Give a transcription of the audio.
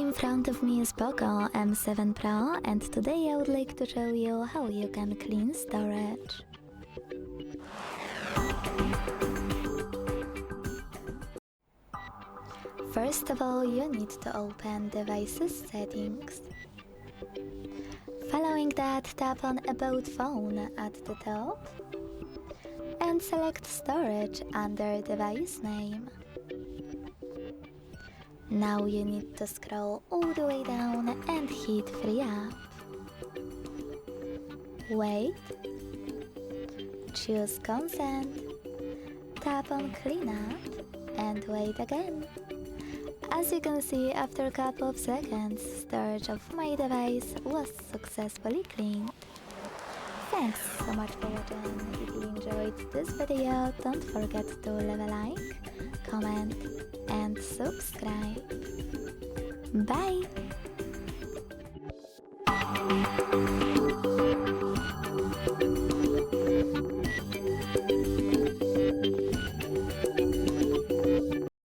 In front of me is POCO M7 Pro, and today I would like to show you how you can clean storage. First of all, you need to open Devices Settings. Following that, tap on About Phone at the top and select Storage under device name. Now you need to scroll all the way down and hit Free Up. Wait. Choose Consent. Tap on Clean Up and wait again. As you can see, after a couple of seconds, storage of my device was successfully cleaned. Thanks so much for watching. If you enjoyed this video, don't forget to leave a like, comment and subscribe. Bye!